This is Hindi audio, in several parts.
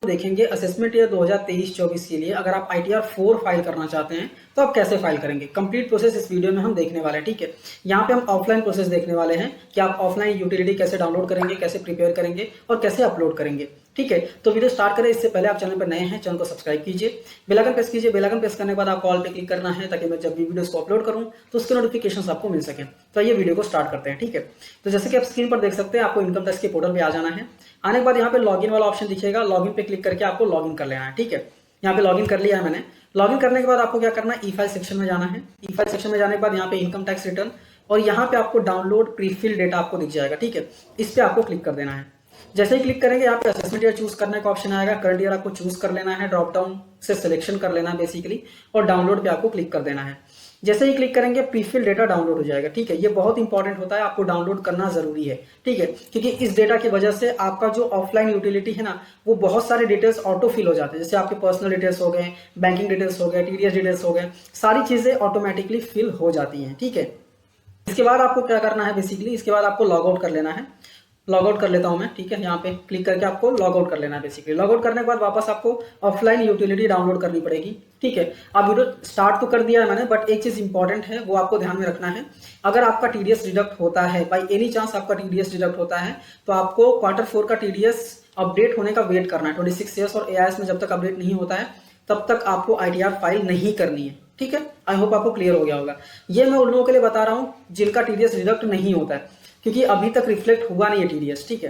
देखेंगे असेसमेंट ईयर 2023-24 के लिए अगर आप ITR 4 फाइल करना चाहते हैं तो आप कैसे फाइल करेंगे। कंप्लीट प्रोसेस इस वीडियो में हम देखने वाले हैं। ठीक है, यहाँ पे हम ऑफलाइन प्रोसेस देखने वाले हैं कि आप ऑफलाइन यूटिलिटी कैसे डाउनलोड करेंगे, कैसे प्रिपेयर करेंगे और कैसे अपलोड करेंगे। ठीक है, तो वीडियो स्टार्ट करें इससे पहले आप चैनल पर नए हैं, चैनल को सब्सक्राइब कीजिए, बेल आइकन प्रेस कीजिए। बेल आइकन प्रेस करने के बाद आप कॉल पे क्लिक करना है ताकि मैं जब भी वीडियोस को अपलोड करूं तो उसके नोटिफिकेशन आपको मिल सके। तो ये वीडियो को स्टार्ट करते हैं। ठीक है, तो जैसे कि आप स्क्रीन पर देख सकते हैं, आपको इनकम टैक्स के पोर्टल पे आ जाना है। आने के बाद यहाँ पे लॉगिन वाला ऑप्शन दिखेगा, लॉगिन पे क्लिक करके आपको लॉगिन कर लेना है। ठीक है, यहाँ पे लॉगिन कर लिया है मैंने। लॉगिन करने के बाद आपको क्या करना है, ई फाइल सेक्शन में जाना है। ई फाइल सेक्शन में जाने के बाद यहाँ पे इनकम टैक्स रिटर्न और यहाँ पे आपको डाउनलोड प्रीफिल डेटा आपको दिख जाएगा। ठीक है, इस पे आपको क्लिक कर देना है। जैसे ही क्लिक करेंगे यहाँ पे असेसमेंट ईयर चूज करने का ऑप्शन आएगा। करंट ईयर आपको चूज कर लेना है, ड्रॉप डाउन से सिलेक्शन कर लेना है बेसिकली, और डाउनलोड पे आपको क्लिक कर देना है। जैसे ही क्लिक करेंगे प्रीफिल डेटा डाउनलोड हो जाएगा। ठीक है, ये बहुत इंपॉर्टेंट होता है, आपको डाउनलोड करना जरूरी है। ठीक है, क्योंकि इस डेटा की वजह से आपका जो ऑफलाइन यूटिलिटी है ना, वो बहुत सारे डिटेल्स ऑटो फिल हो जाते हैं। जैसे आपके पर्सनल डिटेल्स हो गए, बैंकिंग डिटेल्स हो गए, TDS डिटेल्स हो गए, सारी चीजें ऑटोमेटिकली फिल हो जाती हैं। ठीक है, इसके बाद आपको क्या करना है बेसिकली, इसके बाद आपको लॉग आउट कर लेना है। लॉग आउट कर लेता हूं मैं। ठीक है, यहाँ पे क्लिक करके आपको लॉग आउट कर लेना है बेसिकली। लॉग आउट करने के बाद वापस आपको ऑफलाइन यूटिलिटी डाउनलोड करनी पड़ेगी। ठीक है, अब वीडियो स्टार्ट तो कर दिया है मैंने, बट एक चीज इंपॉर्टेंट है वो आपको ध्यान में रखना है। अगर आपका TDS डिडक्ट होता है, बाई एनी चांस आपका TDS डिडक्ट होता है, तो आपको Q4 का TDS अपडेट होने का वेट करना है 26 ईयर्स, और AIS में जब तक अपडेट नहीं होता है तब तक आपको ITR फाइल नहीं करनी है। ठीक है, आई होप आपको क्लियर हो गया होगा। ये मैं उन लोगों के लिए बता रहा हूँ जिनका TDS डिडक्ट नहीं होता है, क्योंकि अभी तक रिफ्लेक्ट हुआ नहीं है TDS। ठीक है,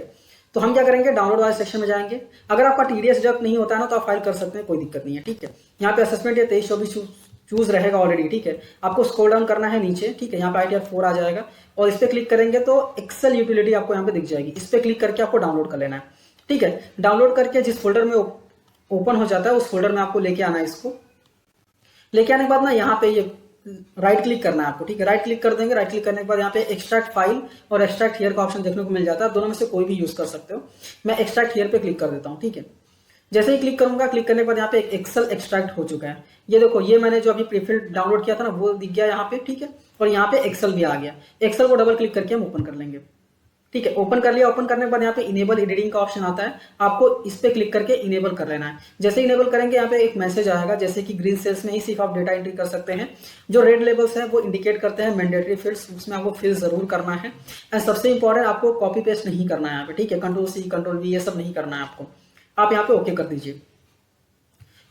तो हम क्या करेंगे, डाउनलोड वाले सेक्शन में जाएंगे। अगर आपका TDS डिडक्ट नहीं होता है ना, तो आप फाइल कर सकते हैं, कोई दिक्कत नहीं है। ठीक है, यहाँ पे असेसमेंट ये 23-24 चूज रहेगा ऑलरेडी। ठीक है, आपको स्क्रॉल डाउन करना है नीचे। ठीक है, यहाँ पे ITR 4 आ जाएगा और इस पे क्लिक करेंगे तो एक्सेल यूटिलिटी आपको यहाँ पे दिख जाएगी। इस पे क्लिक करके आपको डाउनलोड कर लेना है। ठीक है, डाउनलोड करके जिस फोल्डर में ओपन हो जाता है उस फोल्डर में आपको लेके आना है। इसको लेके आने के बाद ना यहाँ पे ये राइट क्लिक करना है आपको। ठीक है, राइट क्लिक कर देंगे। राइट क्लिक करने के बाद यहाँ पे एक्सट्रैक्ट फाइल और एक्सट्रैक्ट हियर का ऑप्शन देखने को मिल जाता है। दोनों में से कोई भी यूज कर सकते हो। मैं एक्सट्रैक्ट हियर पे क्लिक कर देता हूँ। ठीक है, जैसे ही क्लिक करूंगा, क्लिक करने के बाद यहाँ पे एक एक्सेल एक्सट्रैक्ट हो चुका है। ये देखो, ये मैंने जो अभी प्रीफिल डाउनलोड किया था ना, वो दिख गया यहाँ पे। ठीक है, और यहाँ पे एक्सेल भी आ गया। एक्सेल को डबल क्लिक करके हम ओपन कर लेंगे। ठीक है, ओपन कर लिया। ओपन करने के बाद यहाँ पे इनेबल एडिटिंग का ऑप्शन आता है, आपको इस पे क्लिक करके इनेबल कर लेना है। जैसे इनेबल करेंगे यहाँ पे एक मैसेज आएगा, जैसे कि ग्रीन सेल्स में ही सिर्फ आप डेटा एंट्री कर सकते हैं। जो रेड लेबल्स हैं वो इंडिकेट करते हैं मैंडेटरी फील्ड्स, उसमें आपको फिल जरूर करना है। एंड सबसे इंपॉर्टेंट, आपको कॉपी पेस्ट नहीं करना है यहाँ पे। ठीक है, Ctrl+C Ctrl+V ये सब नहीं करना है आपको। आप यहाँ पे ओके कर दीजिए।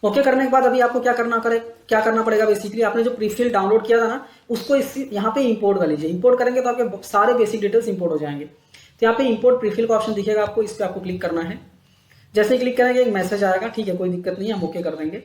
ओके करने के बाद अभी आपको क्या करना पड़ेगा बेसिकली, आपने जो प्रीफिल डाउनलोड किया था ना, उसको इस यहाँ पे इंपोर्ट कर लीजिए। इंपोर्ट करेंगे तो आपके सारे बेसिक डिटेल्स इंपोर्ट हो जाएंगे। तो यहाँ पे इंपोर्ट प्रीफिल का ऑप्शन दिखेगा आपको, इस पे आपको क्लिक करना है। जैसे ही क्लिक करेंगे एक मैसेज आएगा। ठीक है, कोई दिक्कत नहीं है, हम ओके कर देंगे।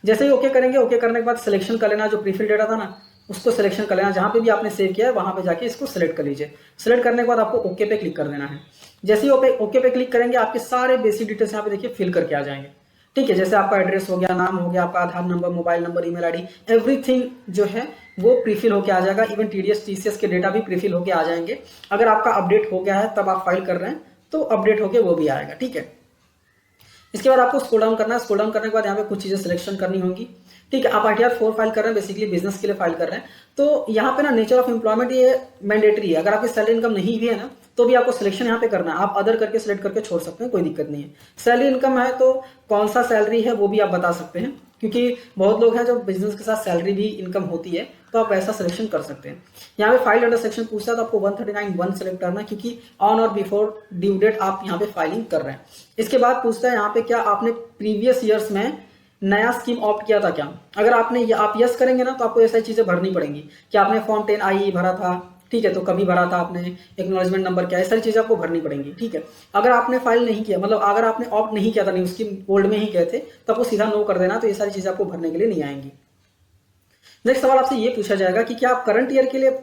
जैसे ही ओके करेंगे, ओके करने के बाद सिलेक्शन कर लेना, जो प्रीफिल डेटा था ना उसको सिलेक्शन कर लेना। जहाँ पे भी आपने सेव किया है वहां पे जाके इसको सिलेक्ट कर लीजिए। सिलेक्ट करने के बाद आपको ओके पे क्लिक कर देना है। जैसे ही ओके पे क्लिक करेंगे, आपके सारे बेसिक डिटेल्स यहाँ पे देखिए फिल करके आ जाएंगे। ठीक है, जैसे आपका एड्रेस हो गया, नाम हो गया, आपका Aadhaar number, mobile number, email ID, everything जो है वो प्रीफिल होके आ जाएगा। इवन TDS TCS के डेटा भी प्रीफिल होके आ जाएंगे। अगर आपका अपडेट हो गया है तब आप फाइल कर रहे हैं तो अपडेट होके वो भी आएगा। ठीक है, इसके बाद आपको स्क्रॉल डाउन करना है। स्क्रॉल डाउन करने के बाद यहाँ पे कुछ चीजें सिलेक्शन करनी होंगी। ठीक है, आप ITR 4 फाइल कर रहे हैं, बेसिकली बिजनेस के लिए फाइल कर रहे हैं, तो यहाँ पे ना नेचर ऑफ एम्प्लॉयमेंट ये मैंडेटरी है। अगर आपकी सैलरी इनकम नहीं भी है ना, तो भी आपको सिलेक्शन यहाँ पे करना है। आप अदर करके सिलेक्ट करके छोड़ सकते हैं, कोई दिक्कत नहीं है। सैलरी इनकम है तो कौन सा सैलरी है वो भी आप बता सकते हैं, क्योंकि बहुत लोग हैं जो बिजनेस के साथ सैलरी भी इनकम होती है, तो आप ऐसा सिलेक्शन कर सकते हैं। यहाँ पे फाइल अंडर सेक्शन पूछता है तो आपको 139(1) सेलेक्ट करना है, क्योंकि ऑन और बिफोर ड्यू डेट आप यहाँ पे फाइलिंग कर रहे हैं। इसके बाद पूछता है यहाँ पे क्या आपने प्रीवियस ईयर्स में नया स्कीम ऑप्ट किया था क्या। अगर आप यस करेंगे ना, तो आपको ये सारी चीजें भरनी पड़ेंगी कि आपने फॉर्म 10I भरा था। ठीक है, तो कभी भरा था आपने, एक्नॉलेजमेंट नंबर क्या है, सारी चीजें आपको भरनी पड़ेंगी। ठीक है, अगर आपने फाइल नहीं किया, मतलब अगर आपने ऑप्ट नहीं किया था, न्यू स्कीम ओल्ड में ही गए थे, तो आपको सीधा नो कर देना। तो ये सारी चीजें आपको भरने के लिए नहीं आएंगी। नेक्स्ट सवाल आपसे ये पूछा जाएगा कि क्या आप करंट ईयर के लिए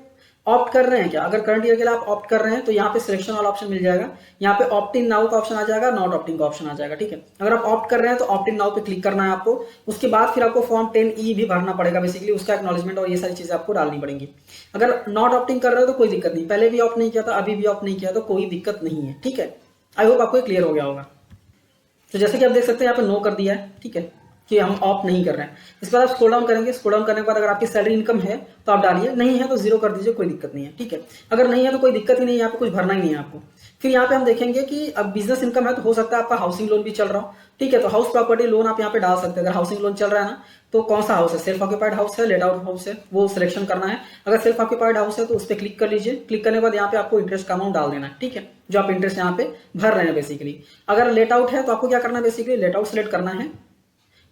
ऑप्ट कर रहे हैं क्या। अगर करंट ईयर के लिए आप ऑप्ट कर रहे हैं तो यहाँ पे सिलेक्शन वाला ऑप्शन मिल जाएगा। यहाँ पे ऑप्ट इन नाउ का ऑप्शन आ जाएगा, नॉट ऑप्टिंग का ऑप्शन आ जाएगा। ठीक है, अगर आप ऑप्ट कर रहे हैं तो ऑप्ट इन नाउ पे क्लिक करना है आपको। उसके बाद फिर आपको फॉर्म 10E भी भरना पड़ेगा, बेसिकली उसका एक्नॉलेजमेंट और ये सारी चीजें आपको डालनी पड़ेंगी। अगर नॉट ऑप्टिंग कर रहे हो तो कोई दिक्कत नहीं, पहले भी ऑप्ट नहीं किया था, अभी भी ऑप्ट नहीं किया तो कोई दिक्कत नहीं है। ठीक है, आई होप आपको क्लियर हो गया होगा। तो जैसे कि आप देख सकते हैं यहाँ पे नो कर दिया है। ठीक है, कि हम ऑप्ट नहीं कर रहे हैं। इसके बाद आप स्क्रॉल डाउन करेंगे, स्क्रॉल डाउन करने के बाद अगर आपकी सैलरी इनकम है तो आप डालिए, नहीं है तो जीरो कर दीजिए, कोई दिक्कत नहीं है, ठीक है। अगर नहीं है तो कोई दिक्कत ही नहीं है, यहाँ पे कुछ भरना ही नहीं है आपको। फिर यहाँ पे हम देखेंगे कि अब बिजनेस इनकम है तो हो सकता है आपका हाउसिंग लोन भी चल रहा हो, ठीक है। तो हाउस प्रॉपर्टी लोन आप यहाँ पे डाल सकते हैं। अगर हाउसिंग लोन चल रहा है ना, तो कौन सा हाउस है, सेल्फ ऑक्यूपाइड हाउस है, लेट आउट हाउस है, वो सिलेक्शन करना है। अगर सेल्फ ऑक्यूपाइड हाउस है तो उस पर क्लिक कर लीजिए। क्लिक करने के बाद यहाँ पे आपको इंटरेस्ट का अमाउंट डाल देना है, ठीक है, जो आप इंटरेस्ट यहाँ पे भर रहे हैं बेसिकली। अगर लेट आउट है तो आपको क्या करना है, बेसिकली लेट आउट सेलेक्ट करना है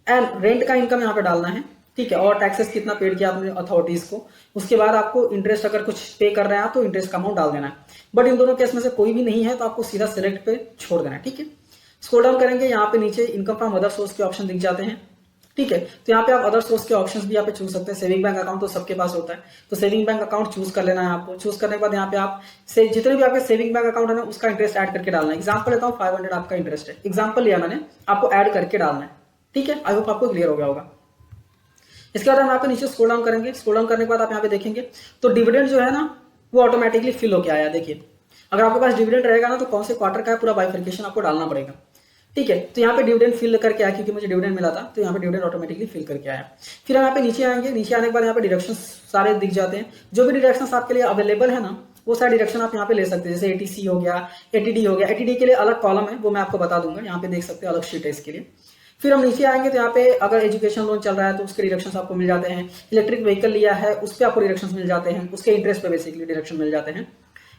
एंड रेंट का इनकम यहाँ पे डालना है, ठीक है, और टैक्सेस कितना पेड किया आपने अथॉरिटीज को। उसके बाद आपको इंटरेस्ट अगर कुछ पे कर रहे हैं आप तो इंटरेस्ट का अमाउंट डाल देना है। बट इन दोनों केस में से कोई भी नहीं है तो आपको सीधा सिलेक्ट पे छोड़ देना है, ठीक है। स्क्रॉल डाउन करेंगे, यहाँ पे नीचे इनकम फ्रॉम अदर सोर्स के ऑप्शन दिख जाते हैं, ठीक है। तो यहाँ पे आप अदर सोर्स के ऑप्शंस भी यहाँ पे चूज सकते हैं। सेविंग बैंक अकाउंट तो सबके पास होता है, तो सेविंग बैंक अकाउंट चूज कर लेना है आपको। चूज करने के बाद यहाँ पे आप से जितने भी आपके सेविंग बैंक अकाउंट है ना उसका इंटरेस्ट ऐड करके डालना है। एग्जाम्पल लेता हूँ 500 आपका इंटरेस्ट है, एग्जाम्पल लिया मैंने, आपको ऐड करके डालना है, ठीक है। आई होप आपको क्लियर हो गया होगा। इसके बाद हम यहाँ पे नीचे स्क्रॉल डाउन करेंगे, स्क्रॉल डाउन करने के बाद आप यहाँ पे देखेंगे तो डिविडेंड जो है ना वो ऑटोमेटिकली फिल होकर आया। देखिए अगर आपके पास डिविडेंड रहेगा ना तो कौन से क्वार्टर का है पूरा बाइफर्केशन आपको डालना पड़ेगा, ठीक है। तो यहाँ पे डिविडेंड फिल करके आया, क्योंकि मुझे डिविडेंड मिला था तो यहाँ पे डिविडेंड ऑटोमेटिकली फिल करके आया। फिर हम यहाँ पे नीचे आएंगे, नीचे आने के बाद यहाँ पे डिडक्शन सारे दिख जाते हैं। जो भी डिडक्शन आपके लिए अवेलेबल है ना वो सारे डिडक्शन आप यहाँ पे ले सकते हैं, जैसे एटीसी हो गया, एटीडी हो गया। एटीडी के लिए अलग कॉलम है, वो मैं आपको बता दूंगा, यहाँ पे देख सकते हैं अलग शीट है इसके लिए। फिर हम नीचे आएंगे तो यहाँ पे अगर एजुकेशन लोन चल रहा है तो उसके डिडक्शंस आपको मिल जाते हैं। इलेक्ट्रिक व्हीकल लिया है उस पर आपको डिडक्शंस मिल जाते हैं, उसके इंटरेस्ट पे बेसिकली डिडक्शन मिल जाते हैं।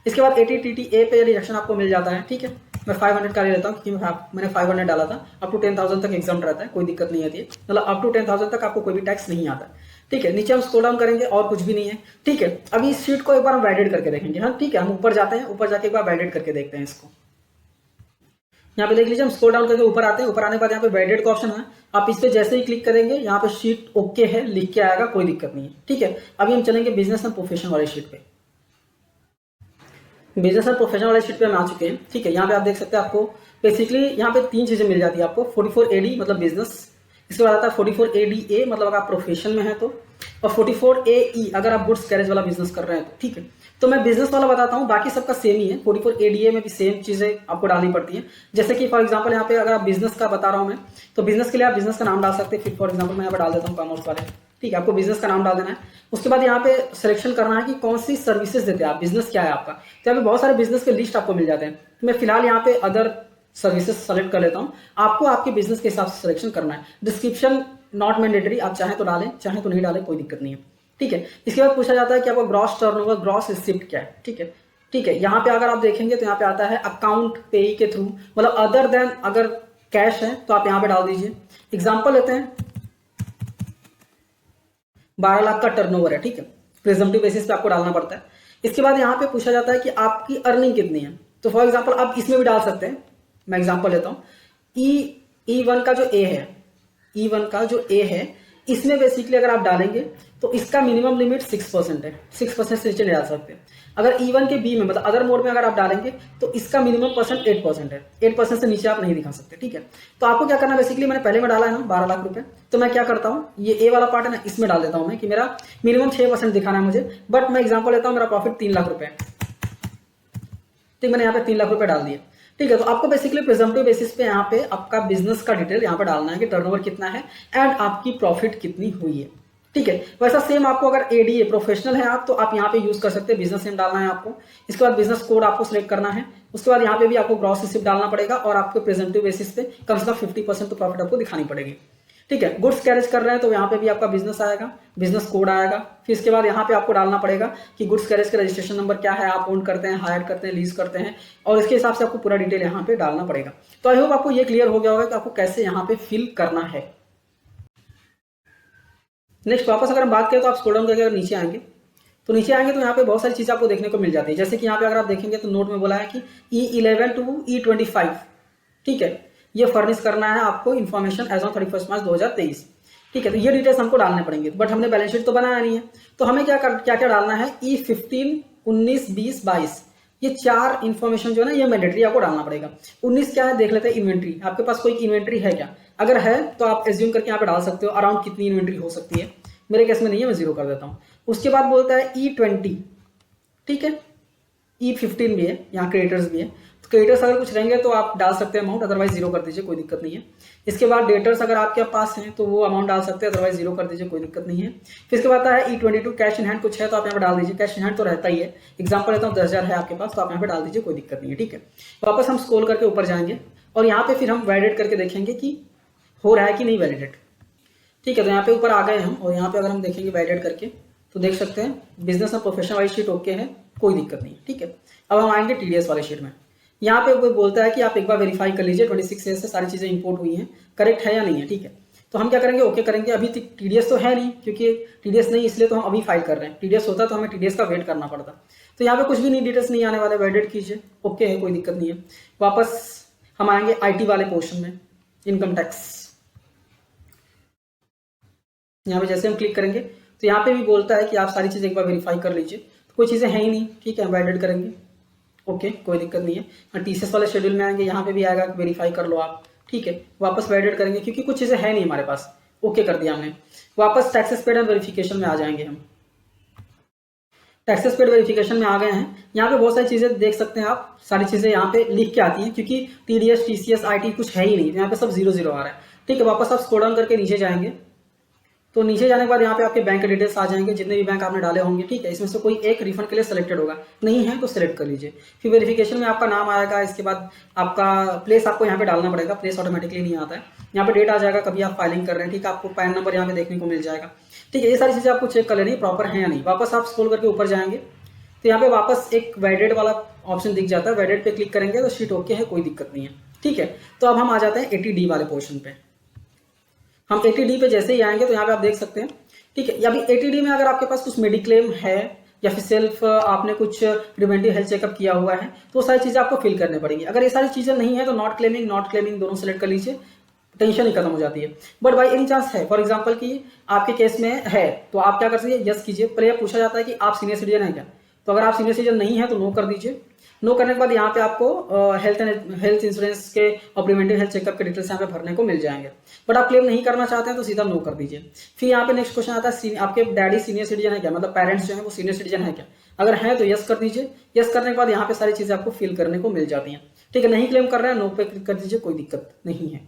इसके बाद ATTTA पे डिडक्शन आपको मिल जाता है, ठीक है। मैं 500 का ले लेता हूँ क्योंकि मैंने 500 डाला था। अप टू 10,000 तक एग्जाम रहता है, कोई दिक्कत नहीं आती है, मतलब अप टू 10,000 तक आपको कोई भी टैक्स नहीं आता, ठीक है। नीचे हम स्क्रॉल डाउन करेंगे और कुछ भी नहीं है, ठीक है। अभी इस शीट को एक बार हम वैलिडेट करके देखेंगे, हाँ ठीक है। हम ऊपर जाते हैं, ऊपर जाके एक बार वैलिडेट करके देखते हैं इसको। यहाँ पे देख लीजिए, हम स्क्रॉल डाउन करके ऊपर आते हैं, ऊपर आने के बाद यहाँ पे वैलिडेट का ऑप्शन है, आप इस पे जैसे ही क्लिक करेंगे यहाँ पे शीट ओके है लिख के आएगा, कोई दिक्कत नहीं है, ठीक है। अभी हम चलेंगे बिजनेस एंड प्रोफेशन वाले शीट पे। बिजनेस एंड प्रोफेशन वाले शीट पे हम आ चुके हैं, ठीक है। यहाँ पे आप देख सकते हैं आपको बेसिकली यहाँ पे 3 चीजें मिल जाती है आपको। 44AD मतलब बिजनेस, इसके बाद आता है 44ADA मतलब अगर आप प्रोफेशन में है तो, और 44AE अगर आप गुड्स कैरेज वाला बिजनेस कर रहे हैं तो, ठीक है। तो मैं बिजनेस वाला बताता हूँ, बाकी सबका सेम ही है। 44ADA में भी सेम चीजें आपको डालनी पड़ती है। जैसे कि फॉर एग्जांपल यहाँ पे अगर आप बिजनेस का बता रहा हूँ मैं, तो बिजनेस के लिए आप बिजनेस का नाम डाल सकते हैं। फिर फॉर एग्जांपल मैं यहाँ पे डाल देता हूँ कॉमर्स वाले, ठीक है। आपको बिजनेस का नाम डाल देना है। उसके बाद यहाँ पे सिलेक्शन करना है कि कौन सी सर्विसेज देते हैं आप, बिजनेस क्या है आपका। तो यहाँ पे बहुत सारे बिजनेस के लिस्ट आपको मिल जाते हैं। तो मैं फिलहाल यहाँ पे अदर सर्विसेज सेलेक्ट कर लेता हूँ। आपको आपके बिजनेस के हिसाब से सिलेक्शन करना है। डिस्क्रिप्शन नॉट मैंडेटरी, आप चाहें तो डालें चाहें तो नहीं डालें, कोई दिक्कत नहीं है, ठीक है। इसके बाद पूछा जाता है कि आपका ग्रॉस टर्नओवर, ग्रॉस रिसिप्ट क्या है, ठीक है, ठीक है। यहाँ पे अगर आप देखेंगे तो यहाँ पे आता है अकाउंट पेई के थ्रू, मतलब अदर देन अगर कैश है तो आप यहाँ पे डाल दीजिए। एग्जाम्पल लेते हैं, 12 लाख का टर्नओवर है, ठीक है। प्रिजम्पटिव बेसिस पे आपको डालना पड़ता है। इसके बाद यहाँ पे पूछा जाता है कि आपकी अर्निंग कितनी है। तो फॉर एग्जाम्पल आप इसमें भी डाल सकते हैं। मैं एग्जाम्पल लेता हूँ, E1 का जो ए है, E1 का जो ए है, इसमें बेसिकली अगर आप डालेंगे तो इसका मिनिमम लिमिट 6% है, 6% से नीचे ले जा सकते हैं। अगर E1 के बी में मतलब अदर मोड में अगर आप डालेंगे तो इसका मिनिमम परसेंट 8% है, 8% से नीचे आप नहीं दिखा सकते, ठीक है। तो आपको क्या करना है, बेसिकली मैंने पहले में डाला है ना 12 लाख रुपए, तो मैं क्या करता हूँ, ये ए वाला पार्ट है ना, इसमें डाल देता हूँ मैं कि मेरा मिनिमम 6% दिखाना है मुझे। बट मैं एग्जाम्पल लेता हूँ, मेरा प्रॉफिट 3 लाख रुपए है, ठीक, मैंने यहाँ पे 3 लाख रुपए डाल दिए, ठीक है। तो आपको बेसिकली प्रिजम्पटिव बेसिस पे यहाँ पे आपका बिजनेस का डिटेल यहाँ पे डालना है कि टर्नओवर कितना है एंड आपकी प्रॉफिट कितनी हुई है, ठीक है। वैसा सेम आपको अगर एडीए प्रोफेशनल है आप, तो आप यहाँ पे यूज कर सकते हैं। बिजनेस नेम डालना है आपको, इसके बाद बिजनेस कोड आपको सिलेक्ट करना है। उसके बाद यहाँ पे भी आपको ग्रॉस रिसिप्ट डालना पड़ेगा और आपको प्रेजेंटिव बेसिस पे कम से कम 50% तो प्रॉफिट आपको दिखानी पड़ेगी, ठीक है। गुड्स कैरेज कर रहे हैं तो यहाँ पे भी आपका बिजनेस आएगा, बिजनेस कोड आएगा। फिर इसके बाद यहाँ पे आपको डालना पड़ेगा कि गुड्स कैरेज का रजिस्ट्रेशन नंबर क्या है, आप ओन करते हैं, हायर करते हैं, लीज करते हैं, और इसके हिसाब से आपको पूरा डिटेल यहाँ पे डालना पड़ेगा। तो आई होप आपको ये क्लियर हो गया होगा कि आपको कैसे यहाँ पे फिल करना है। नेक्स्ट वापस अगर हम बात करें तो आप स्क्रॉल डाउन करके अगर नीचे आएंगे तो यहाँ पे बहुत सारी चीजें आपको देखने को मिल जाती है। जैसे कि यहाँ पे अगर आप देखेंगे तो नोट में बोला है कि E11 to E25, ठीक है, ये फर्निश करना है आपको इन्फॉर्मेशन एज ऑन 31 मार्च 2023, ठीक है। तो ये डिटेल्स हमको डालने पड़ेंगे, बट हमने बैलेंस शीट तो बनाया नहीं है, तो हमें क्या डालना है, E15, 19, 20, 22, ये 4 इन्फॉर्मेशन जो है ना ये मैंडेटरी आपको डालना पड़ेगा। 19 क्या है देख लेते हैं, इन्वेंट्री। आपके पास कोई इन्वेंट्री है क्या, अगर है तो आप एज्यूम करके यहाँ पे डाल सकते हो अराउंड कितनी इन्वेंट्री हो सकती है। मेरे केस में नहीं है, मैं 0 कर देता हूँ। उसके बाद बोलता है E20, ठीक है, E15 भी है, यहाँ क्रेडिटर्स भी है। तो क्रेडिटर्स अगर कुछ रहेंगे तो आप डाल सकते हैं अमाउंट, अदरवाइज जीरो कर दीजिए, कोई दिक्कत नहीं है। इसके बाद डेटर्स अगर आपके पास हैं तो वो अमाउंट डाल सकते हैं, अदरवाइज जीरो कर दीजिए, कोई दिक्कत नहीं है। फिर इसके बाद है E22 कैश इन हैंड, कुछ है तो आप यहाँ पे डाल दीजिए, कैश इन हैंड तो रहता ही है। एग्जाम्पल लेता हूँ 10,000 है आपके पास तो आप यहाँ पे डाल दीजिए, कोई दिक्कत नहीं है, ठीक है। वापस हम स्क्रॉल करके ऊपर जाएंगे और यहाँ पे फिर हम वैलिडेट करके देखेंगे कि हो रहा है कि नहीं वैलिडेट, ठीक है। तो यहाँ पे ऊपर आ गए हम और यहाँ पे अगर हम देखेंगे वैलिडेट करके तो देख सकते हैं बिजनेस और प्रोफेशनल वाली शीट ओके है, कोई दिक्कत नहीं, ठीक है। अब हम आएंगे TDS वाले शीट में। यहाँ पे वो बोलता है कि आप एक बार वेरीफाई कर लीजिए 26 से सारी चीजें इंपोर्ट हुई हैं, करेक्ट है या नहीं है, ठीक है। तो हम क्या करेंगे, ओके करेंगे। अभी TDS तो है नहीं, क्योंकि TDS नहीं इसलिए तो हम अभी फाइल कर रहे हैं। TDS होता तो हमें TDS का वेट करना पड़ता। तो यहाँ पे कुछ भी नहीं, डिटेल्स नहीं आने वाले, वैलिडेट कीजिए, ओके है, कोई दिक्कत नहीं है। वापस हम आएंगे IT वाले पोर्शन में, इनकम टैक्स। यहाँ पे जैसे हम क्लिक करेंगे तो यहाँ पे भी बोलता है कि आप सारी चीजें एक बार वेरीफाई कर लीजिए। तो कोई चीजें हैं ही नहीं, ठीक है, वैलिडेट करेंगे, ओके, कोई दिक्कत नहीं है। TCS वाले शेड्यूल में आएंगे, यहाँ पे भी आएगा वेरीफाई कर लो आप, ठीक है। वापस वैलिडेट करेंगे क्योंकि कुछ चीजें है नहीं हमारे पास, ओके कर दिया हमने। वापस टैक्सेस पेड एंड वेरिफिकेशन में आ जाएंगे हम। टैक्सेस पेड वेरिफिकेशन में आ गए हैं। यहाँ पे बहुत सारी चीजें देख सकते हैं आप, सारी चीजें यहाँ पे लिख के आती हैं क्योंकि TDS TCS IT कुछ है ही नहीं, यहाँ पे सब 0 आ रहा है, ठीक है। वापस आप स्क्रॉल डाउन करके नीचे जाएंगे तो नीचे जाने के बाद यहाँ पे आपके बैंक के डिटेल्स आ जाएंगे, जितने भी बैंक आपने डाले होंगे, ठीक है। इसमें से कोई एक रिफंड के लिए सिलेक्टेड होगा, नहीं है तो सिलेक्ट कर लीजिए। फिर वेरिफिकेशन में आपका नाम आएगा, इसके बाद आपका प्लेस आपको यहाँ पे डालना पड़ेगा, प्लेस ऑटोमेटिकली नहीं आता है। यहाँ पे डेट आ जाएगा कभी आप फाइलिंग कर रहे हैं, ठीक है। आपको पैन नंबर यहाँ पे देखने को मिल जाएगा, ठीक है। ये सारी चीजें आपको चेक कर लेनी प्रॉपर है या नहीं। वापस आप स्क्रॉल करके ऊपर जाएंगे तो यहाँ पे वापस एक वैलिडेट वाला ऑप्शन दिख जाता है, वैलिडेट पे क्लिक करेंगे तो शीट ओके है, कोई दिक्कत नहीं है, ठीक है। तो अब हम आ जाते हैं 80D वाले पोर्शन पे। हम 80D पे जैसे ही आएंगे तो यहाँ पे आप देख सकते हैं, ठीक है। अभी 80D में अगर आपके पास कुछ मेडिक्लेम है या फिर सेल्फ आपने कुछ प्रिवेंटिव हेल्थ चेकअप किया हुआ है तो वो सारी चीजें आपको फिल करने पड़ेंगी। अगर ये सारी चीजें नहीं है तो नॉट क्लेमिंग दोनों सेलेक्ट कर लीजिए, टेंशन ही खत्म हो जाती है। बट बाई एनी चांस है, फॉर एग्जाम्पल कि आपके केस में है तो आप क्या कर सकते हैं, यस कीजिए। पर यह पूछा जाता है कि आप सीनियर सिटीजन है क्या, तो अगर आप सीनियर सिटीजन नहीं है तो नो कर दीजिए। नो करने के बाद यहाँ पे आपको हेल्थ इंश्योरेंस के और प्रिवेंटिव हेल्थ चेकअप के डिटेल्स यहाँ पे भरने को मिल जाएंगे। बट आप क्लेम नहीं करना चाहते हैं तो सीधा नो कर दीजिए। फिर यहाँ पे नेक्स्ट क्वेश्चन आता है, आपके डैडी सीनियर सिटीजन है क्या, मतलब पेरेंट्स जो है वो सीनियर सिटीजन है क्या। अगर है तो यस कर दीजिए। यस करने के बाद यहाँ पे सारी चीजें आपको फिल करने को मिल जाती हैं, ठीक है। नहीं क्लेम कर रहे हैं, नो पे क्लिक कर दीजिए, कोई दिक्कत नहीं है।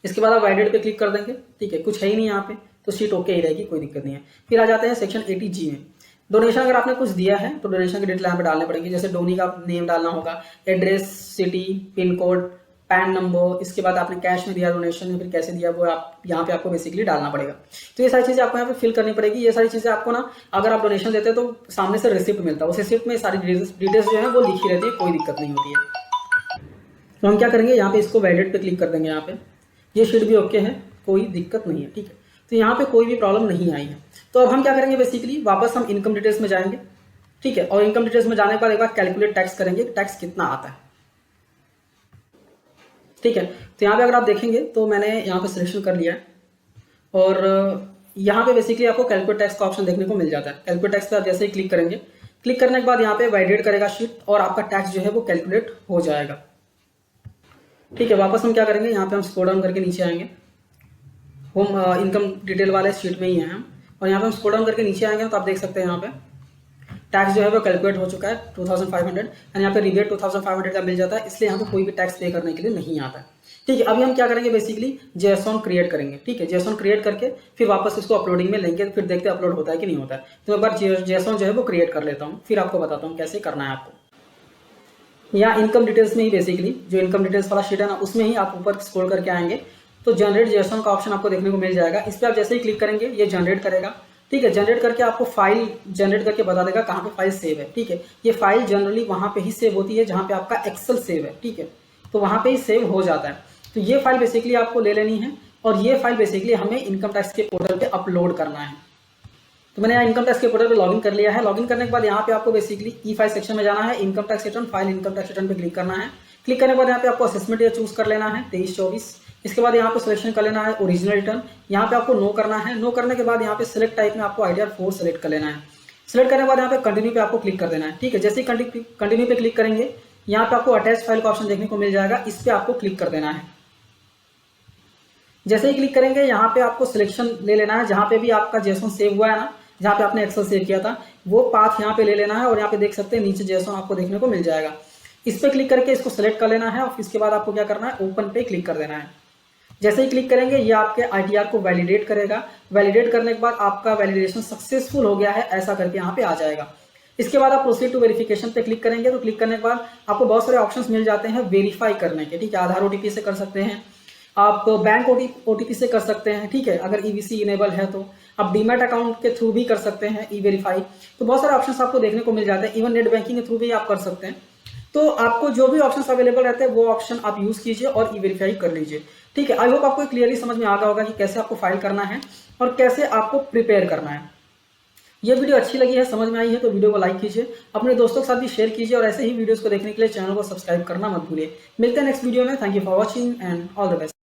इसके बाद आप वैलिडेट पे क्लिक कर देंगे, ठीक है। कुछ है ही नहीं यहाँ पे तो शीट ओके ही रहेगी, कोई दिक्कत नहीं है। फिर आ जाते हैं सेक्शन 80G में। डोनेशन अगर आपने कुछ दिया है तो डोनेशन की डिटेल यहाँ पे डालने पड़ेगी, जैसे डोनी का नेम डालना होगा, address, city, pin code, pan number. इसके बाद आपने कैश में दिया डोनेशन या फिर कैसे दिया वो आप यहाँ पे आपको बेसिकली डालना पड़ेगा। तो ये सारी चीजें आपको यहाँ पे फिल करनी पड़ेगी। ये सारी चीजें आपको ना, अगर आप डोनेशन देते हैं तो सामने से रिसिप्ट मिलता है, उस रिसिप्ट में सारी डिटेल्स जो है वो लिखी रहती है, कोई दिक्कत नहीं होती है। तो हम क्या करेंगे, यहाँ पे इसको वैलिडेट पे क्लिक कर देंगे। यहाँ पे ये शीट भी ओके है, कोई दिक्कत नहीं है, ठीक है। तो यहाँ पे कोई भी प्रॉब्लम नहीं आई है। तो अब हम क्या करेंगे, बेसिकली वापस हम इनकम डिटेल्स में जाएंगे, ठीक है। और इनकम डिटेल्स में जाने के बाद एक बार कैलकुलेट टैक्स करेंगे, टैक्स कितना आता है, ठीक है। तो यहाँ पे अगर आप देखेंगे तो मैंने यहाँ पे सिलेक्शन कर लिया है और यहाँ पे बेसिकली आपको कैलकुलेट टैक्स का ऑप्शन देखने को मिल जाता है। कैलकुलेट टैक्स पे आप जैसे ही क्लिक करेंगे, क्लिक करने के बाद यहाँ पे वैलिडेट करेगा शीट और आपका टैक्स जो है वो कैलकुलेट हो जाएगा, ठीक है। वापस हम क्या करेंगे, यहाँ पे हम स्क्रॉल डाउन करके नीचे आएंगे, होम इनकम डिटेल वाले शीट में ही है हम, और यहाँ पे हम स्क्रॉल डाउन करके नीचे आएंगे तो आप देख सकते हैं यहाँ पे टैक्स जो है वो कैलकुलेट हो चुका है 2500 एंड यहाँ पे रिबेट 2500 का मिल जाता है, इसलिए यहाँ पे कोई भी टैक्स पे करने के लिए नहीं आता है, ठीक है। अभी हम क्या करेंगे, बेसिकली जेसॉन क्रिएट करेंगे, ठीक है। जेसॉन क्रिएट करके फिर वापस इसको अपलोडिंग में लेंगे, फिर देखते हैं अपलोड होता है कि नहीं होता है। तो एक बार जेसॉन जो है वो क्रिएट कर लेता हूँ, फिर आपको बताता हूँ कैसे करना है आपको। यहाँ इनकम डिटेल्स में ही बेसिकली जो इनकम डिटेल्स वाला शीट है ना, उसमें ही आप ऊपर स्क्रॉल करके आएंगे तो जनरेट जेसॉन का ऑप्शन आपको देखने को मिल जाएगा। इस पर आप जैसे ही क्लिक करेंगे ये जनरेट करेगा, ठीक है। जनरेट करके आपको फाइल जनरेट करके बता देगा कहाँ पे फाइल सेव है, ठीक है। ये फाइल जनरली वहाँ पे ही सेव होती है जहाँ पे आपका एक्सेल सेव है, ठीक है। तो वहाँ पे ही सेव हो जाता है। तो ये फाइल बेसिकली आपको ले लेनी है और ये फाइल बेसिकली हमें इनकम टैक्स के पोर्टल पे अपलोड करना है। तो मैंने यहाँ इनकम टैक्स के पोर्टल पे लॉगिन कर लिया है। लॉगिन करने के बाद यहाँ पे आपको बेसिकली ई फाइल सेक्शन में जाना है, income tax return file income tax return पे क्लिक करना है। क्लिक करने के बाद यहाँ पे आपको असेसमेंट ईयर चूज कर लेना है 23-24। इसके बाद यहाँ पे सिलेक्शन कर लेना है ओरिजिनल रिटर्न, यहाँ पे आपको नो करना है। नो करने के बाद यहाँ पे सिलेक्ट टाइप में आपको ITR 4 सेलेक्ट कर लेना है। सिलेक्ट करने के बाद यहाँ पे कंटिन्यू पे आपको क्लिक कर देना है, ठीक है। जैसे ही कंटिन्यू पे क्लिक करेंगे यहाँ पे आपको अटैच फाइल का ऑप्शन देखने को मिल जाएगा, इस पे आपको क्लिक कर देना है। जैसे ही क्लिक करेंगे यहाँ पे आपको सिलेक्शन ले लेना है, जहाँ पे भी आपका जेसॉन सेव हुआ है ना, जहाँ पे आपने एक्सेल सेव किया था वो पाथ यहाँ पे ले लेना है और यहाँ पे देख सकते हैं नीचे जेसॉन आपको देखने को मिल जाएगा। इस पर क्लिक करके इसको सेलेक्ट कर लेना है और इसके बाद आपको क्या करना है, ओपन पे क्लिक कर देना है। जैसे ही क्लिक करेंगे ये आपके आईटीआर को वैलिडेट करेगा। वैलिडेट करने के बाद आपका वैलिडेशन सक्सेसफुल हो गया है ऐसा करके यहाँ पे आ जाएगा। इसके बाद आप प्रोसीड टू वेरिफिकेशन पे क्लिक करेंगे। तो क्लिक करने के बाद आपको बहुत सारे ऑप्शंस मिल जाते हैं वेरीफाई करने के, ठीक है। आधार ओटीपी से कर सकते हैं, आप बैंक ओटीपी से कर सकते हैं, ठीक है, अगर ईवीसी इनेबल है तो आप डीमैट अकाउंट के थ्रू भी कर सकते हैं ई वेरीफाई। तो बहुत सारे ऑप्शंस आपको देखने को मिल जाते हैं, इवन नेट बैंकिंग के थ्रू भी आप कर सकते हैं। तो आपको जो भी ऑप्शंस अवेलेबल रहते हैं वो ऑप्शन आप यूज कीजिए और ई वेरीफाई कर लीजिए, ठीक है। आई होप आपको क्लियरली समझ में आ गया होगा कि कैसे आपको फाइल करना है और कैसे आपको प्रिपेयर करना है। ये वीडियो अच्छी लगी है, समझ में आई है तो वीडियो को लाइक कीजिए, अपने दोस्तों के साथ भी शेयर कीजिए और ऐसे ही वीडियोस को देखने के लिए चैनल को सब्सक्राइब करना मत भूलिए। मिलते हैं नेक्स्ट वीडियो में। Thank you for watching and all the best.